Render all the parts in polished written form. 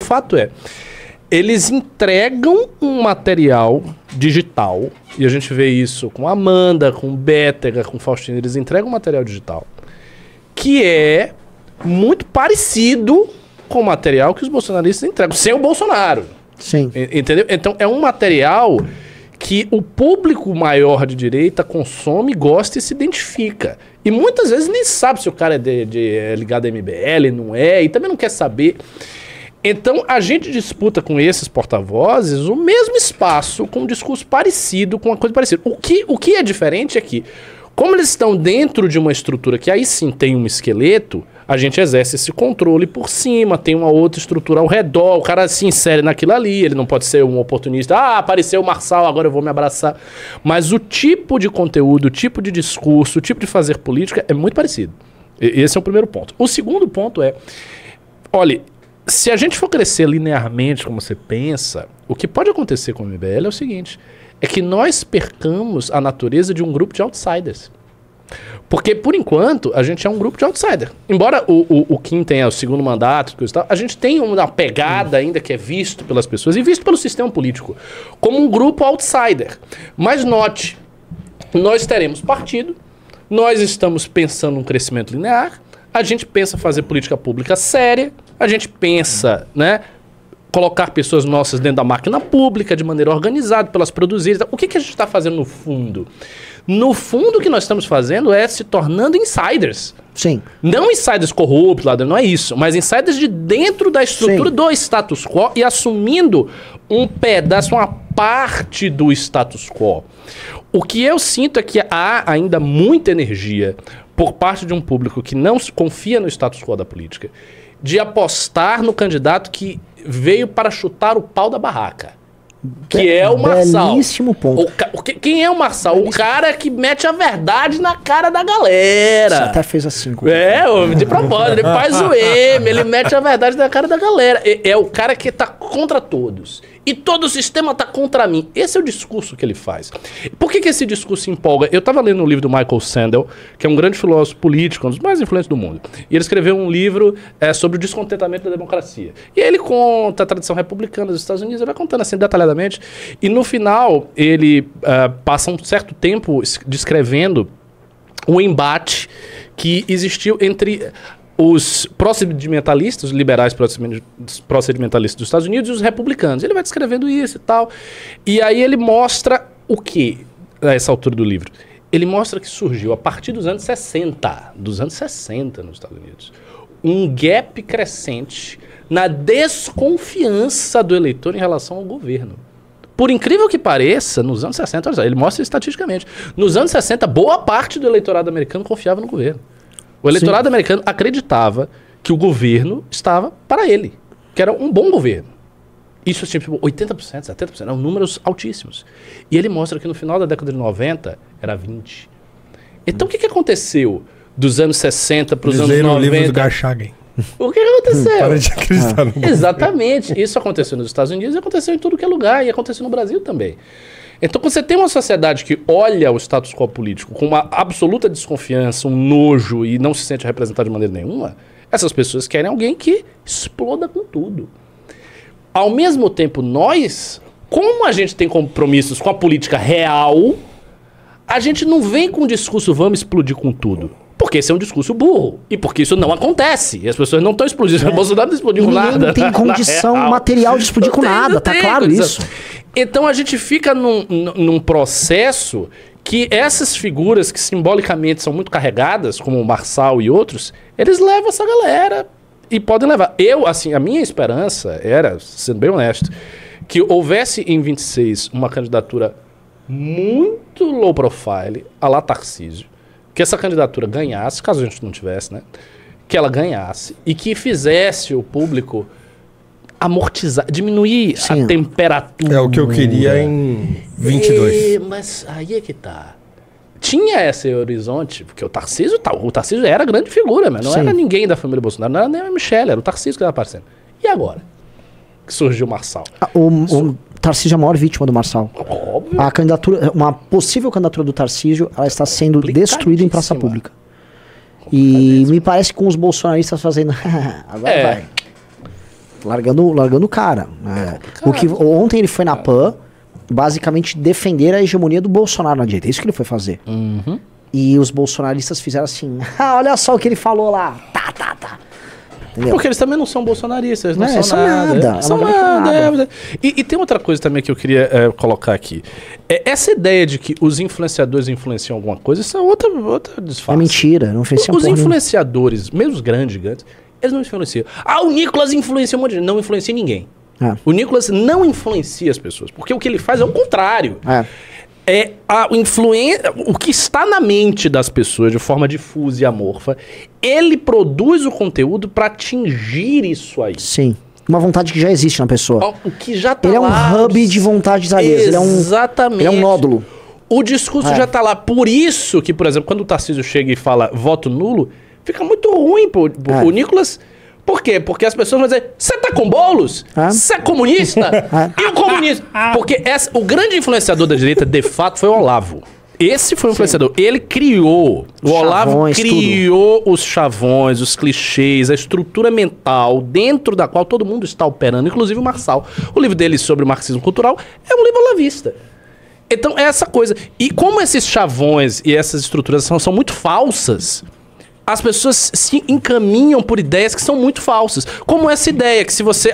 fato é, eles entregam um material digital, e a gente vê isso com Amanda, com Bétega, com Faustino, eles entregam um material digital que é muito parecido com o material que os bolsonaristas entregam, sem o Bolsonaro. Sim. Entendeu? Então é um material que o público maior de direita consome, gosta e se identifica. E muitas vezes nem sabe se o cara é ligado a MBL, não é, e também não quer saber. Então a gente disputa com esses porta-vozes o mesmo espaço, com um discurso parecido, com uma coisa parecida. O que é diferente é que, como eles estão dentro de uma estrutura que aí sim tem um esqueleto, a gente exerce esse controle por cima, tem uma outra estrutura ao redor, o cara se insere naquilo ali, ele não pode ser um oportunista, apareceu o Marçal, agora eu vou me abraçar. Mas o tipo de conteúdo, o tipo de discurso, o tipo de fazer política é muito parecido. Esse é o primeiro ponto. O segundo ponto é, olha, se a gente for crescer linearmente como você pensa, o que pode acontecer com o MBL é o seguinte, é que nós percamos a natureza de um grupo de outsiders. Porque, por enquanto, a gente é um grupo de outsider. Embora o Kim tenha o segundo mandato, coisa e tal, a gente tem uma pegada ainda que é visto pelas pessoas e visto pelo sistema político como um grupo outsider. Mas note, nós teremos partido, nós estamos pensando um crescimento linear, a gente pensa fazer política pública séria, a gente pensa, né, colocar pessoas nossas dentro da máquina pública de maneira organizada, pelas produzidas. O que a gente está fazendo no fundo? No fundo, o que nós estamos fazendo é se tornando insiders. Sim. Não insiders corruptos, não é isso, mas insiders de dentro da estrutura do status quo e assumindo um pedaço, uma parte do status quo. O que eu sinto é que há ainda muita energia por parte de um público que não confia no status quo da política, de apostar no candidato que veio para chutar o pau da barraca. Que é o Marçal. Belíssimo ponto. Quem é o Marçal? Belíssimo. O cara que mete a verdade na cara da galera. Você até fez assim. De propósito, ele faz o M, ele mete a verdade na cara da galera. É o cara que tá contra todos. E todo o sistema tá contra mim. Esse é o discurso que ele faz. Por que esse discurso empolga? Eu tava lendo um livro do Michael Sandel, que é um grande filósofo político, um dos mais influentes do mundo. E ele escreveu um livro sobre o descontentamento da democracia. E ele conta a tradição republicana dos Estados Unidos, ele vai contando assim detalhadamente. E no final, ele passa um certo tempo descrevendo um embate que existiu entre os procedimentalistas, os liberais procedimentalistas dos Estados Unidos e os republicanos. Ele vai descrevendo isso e tal. E aí ele mostra o quê, a essa altura do livro? Ele mostra que surgiu, a partir dos anos 60 nos Estados Unidos, um gap crescente na desconfiança do eleitor em relação ao governo. Por incrível que pareça, nos anos 60, olha só, ele mostra estatisticamente, nos anos 60, boa parte do eleitorado americano confiava no governo. O eleitorado americano acreditava que o governo estava para ele, que era um bom governo. Isso é tipo 80%, 70%, eram números altíssimos. E ele mostra que no final da década de 90 era 20%. Então o que aconteceu dos anos 60 para os anos 90? O livro do Garchagen. O que aconteceu? Para de acreditar no governo. Exatamente. Isso aconteceu nos Estados Unidos e aconteceu em tudo que é lugar. E aconteceu no Brasil também. Então, quando você tem uma sociedade que olha o status quo político com uma absoluta desconfiança, um nojo e não se sente representado de maneira nenhuma, essas pessoas querem alguém que exploda com tudo. Ao mesmo tempo, nós, como a gente tem compromissos com a política real, a gente não vem com o discurso vamos explodir com tudo. Porque esse é um discurso burro. E porque isso não acontece. E as pessoas não estão explodindo. O Bolsonaro não explodiu com nada. Não tem condição material de explodir com nada. Tá claro isso. Então a gente fica num processo que essas figuras que simbolicamente são muito carregadas, como o Marçal e outros, eles levam essa galera e podem levar. A minha esperança era, sendo bem honesto, que houvesse em 26 uma candidatura muito low profile, a la Tarcísio, que essa candidatura ganhasse, caso a gente não tivesse, né? Que ela ganhasse e que fizesse o público amortizar, diminuir a temperatura. É o que eu queria em 22. Mas aí é que tá. Tinha esse horizonte, porque o Tarcísio era a grande figura, mas não era ninguém da família Bolsonaro, não era nem a Michelle, era o Tarcísio que estava aparecendo. E agora? Que surgiu o Marçal. O Tarcísio é a maior vítima do Marçal. Óbvio. A candidatura, uma possível candidatura do Tarcísio, ela está sendo destruída em praça pública. E me parece que com os bolsonaristas fazendo agora vai. largando o cara. Né? Ontem ele foi na PAN, basicamente defender a hegemonia do Bolsonaro na direita. É isso que ele foi fazer. E os bolsonaristas fizeram assim, olha só o que ele falou lá. Tá. Entendeu? Porque eles também não são bolsonaristas, não são nada. São nada. E tem outra coisa também que eu queria colocar aqui. Essa ideia de que os influenciadores influenciam alguma coisa, isso é outra disfarce. É mentira, não influenciam Os influenciadores, mesmo os grandes gigantes, eles não influenciam. O Nicolas influencia um monte de gente. Não influencia ninguém. O Nicolas não influencia as pessoas, porque o que ele faz é o contrário. É a influência, o que está na mente das pessoas de forma difusa e amorfa, ele produz o conteúdo para atingir isso aí. Sim. Uma vontade que já existe na pessoa. O que já tá lá. Ele é um hub de de vontades alheias. Exatamente. Ele é um nódulo. O discurso já tá lá. Por isso que, por exemplo, quando o Tarcísio chega e fala voto nulo, fica muito ruim pro Nicolas. Por quê? Porque as pessoas vão dizer, você tá com Boulos? Você é comunista? E o comunismo? Porque o grande influenciador da direita, de fato, foi o Olavo. Esse foi o influenciador. Ele criou, o Olavo criou os chavões, os clichês, a estrutura mental dentro da qual todo mundo está operando, inclusive o Marçal. O livro dele sobre o marxismo cultural é um livro olavista. Então, é essa coisa. E como esses chavões e essas estruturas são muito falsas, as pessoas se encaminham por ideias que são muito falsas. Como essa ideia que se você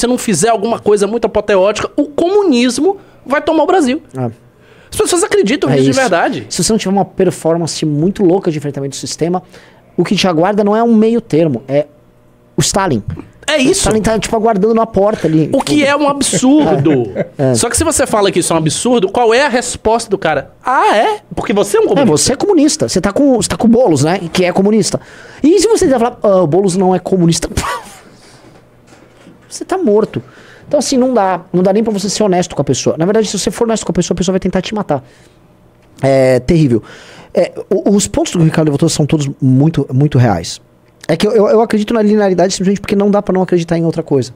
não fizer alguma coisa muito apoteótica, o comunismo vai tomar o Brasil. As pessoas acreditam nisso de verdade. Se você não tiver uma performance muito louca de enfrentamento do sistema, o que te aguarda não é um meio termo, é o Stalin. É isso. O Stalin tá, aguardando na porta ali. O que é um absurdo. Só que se você fala que isso é um absurdo, qual é a resposta do cara? É? Porque você é um comunista. Você é comunista. Você tá com o Boulos, né? Que é comunista. E se você falar, o Boulos não é comunista? Você tá morto. Então assim, não dá nem pra você ser honesto com a pessoa. Na verdade, se você for honesto com a pessoa vai tentar te matar. É terrível. Os pontos que o Ricardo levantou são todos muito, muito reais. É que eu acredito na linearidade simplesmente porque não dá pra não acreditar em outra coisa.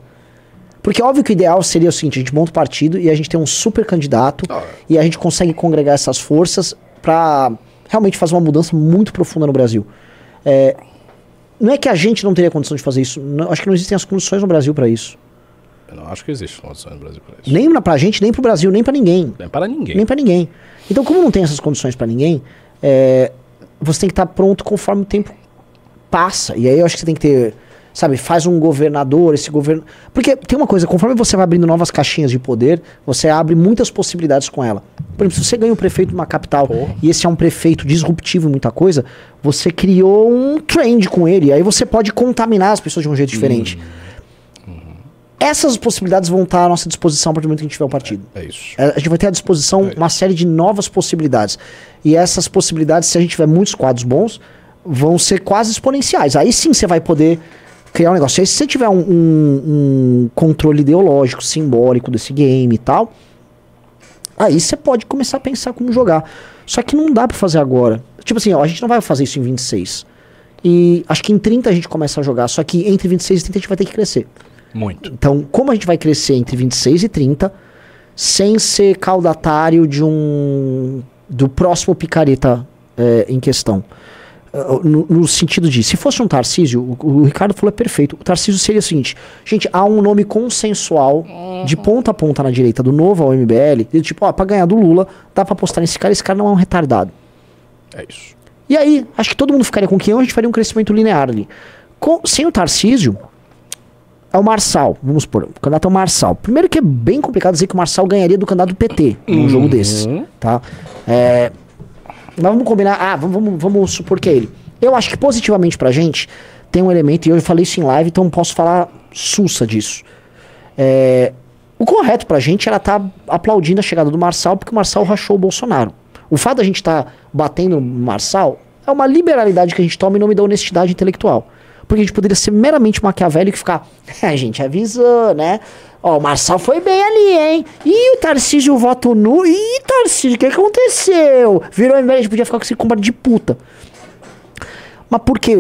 Porque óbvio que o ideal seria o seguinte, a gente monta um partido e a gente tem um super candidato e a gente consegue congregar essas forças pra realmente fazer uma mudança muito profunda no Brasil. Não é que a gente não teria condição de fazer isso, acho que não existem as condições no Brasil pra isso. Eu não acho que existe condições no Brasil pra isso. Nem pra gente, nem pro Brasil, nem pra ninguém. Nem para ninguém. Nem pra ninguém. Então como não tem essas condições pra ninguém, você tem que estar pronto conforme o tempo passa. E aí eu acho que você tem que ter, sabe, faz um governador, esse governo... Porque tem uma coisa, conforme você vai abrindo novas caixinhas de poder, você abre muitas possibilidades com ela. Por exemplo, se você ganha um prefeito de uma capital e esse é um prefeito disruptivo em muita coisa, você criou um trend com ele, aí você pode contaminar as pessoas de um jeito diferente. Essas possibilidades vão estar à nossa disposição a partir do momento que a gente tiver um partido. É isso. A gente vai ter à disposição uma série de novas possibilidades. E essas possibilidades, se a gente tiver muitos quadros bons, vão ser quase exponenciais. Aí sim você vai poder criar um negócio. Aí se você tiver um controle ideológico, simbólico desse game e tal, aí você pode começar a pensar como jogar. Só que não dá pra fazer agora. Tipo assim, a gente não vai fazer isso em 26. E acho que em 30 a gente começa a jogar. Só que entre 26 e 30 a gente vai ter que crescer. Muito. Então, como a gente vai crescer entre 26 e 30, sem ser caudatário do próximo picareta em questão? No sentido de, se fosse um Tarcísio, o Ricardo falou perfeito, o Tarcísio seria o seguinte, gente, há um nome consensual de ponta a ponta na direita, do Novo ao MBL, de tipo, pra ganhar do Lula, dá pra apostar nesse cara, esse cara não é um retardado. É isso. E aí, acho que todo mundo ficaria com quem? A gente faria um crescimento linear ali. Sem o Tarcísio, é o Marçal, vamos supor, o candidato é o Marçal. Primeiro que é bem complicado dizer que o Marçal ganharia do candidato do PT num jogo desses, tá? Mas vamos combinar, vamos supor que é ele. Eu acho que positivamente pra gente tem um elemento, e eu falei isso em live, então posso falar sussa disso. O correto pra gente era estar aplaudindo a chegada do Marçal, porque o Marçal rachou o Bolsonaro. O fato da gente estar batendo no Marçal é uma liberalidade que a gente toma em nome da honestidade intelectual. Porque a gente poderia ser meramente maquiavélico e ficar, a gente avisou, né? Ó, o Marçal foi bem ali, hein? E o Tarcísio, o voto nulo. Ih, Tarcísio, o que aconteceu? Virou MBL, a gente podia ficar com esse combate de puta. Mas por que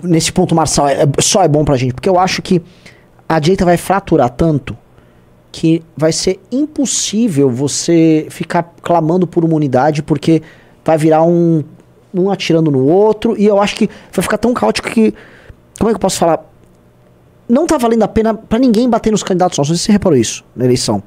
nesse ponto o Marçal só é bom pra gente? Porque eu acho que a direita vai fraturar tanto que vai ser impossível você ficar clamando por uma unidade, porque vai virar um atirando no outro, e eu acho que vai ficar tão caótico que... Como é que eu posso falar? não tá valendo a pena pra ninguém bater nos candidatos nossos. Não sei se você reparou isso na eleição.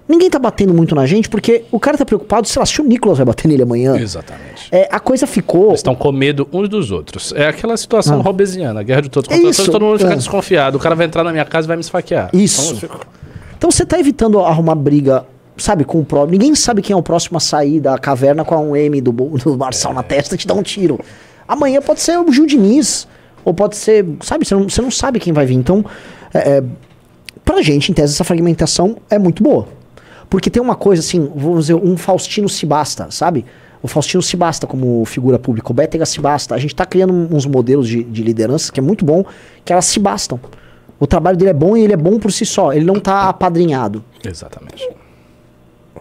Ninguém tá batendo muito na gente porque o cara tá preocupado, sei lá, se o Nicolas vai bater nele amanhã. Exatamente. A coisa ficou... Eles estão com medo uns dos outros. É aquela situação robesiana, a guerra de todos contra todos, Isso, todo mundo fica desconfiado. O cara vai entrar na minha casa e vai me esfaquear. Isso. Então você tá evitando arrumar briga, sabe, com o próximo. Ninguém sabe quem é o próximo a sair da caverna com a um M do Marçal na testa e te dar um tiro. Amanhã pode ser o Gil Diniz, ou pode ser, sabe, você não sabe quem vai vir. Então, pra gente, em tese, essa fragmentação é muito boa. Porque tem uma coisa assim, vamos dizer, um Faustino se basta, sabe? O Faustino se basta como figura pública, o Bétega se basta. A gente tá criando uns modelos de liderança que é muito bom, que elas se bastam. O trabalho dele é bom e ele é bom por si só, ele não tá apadrinhado. Exatamente.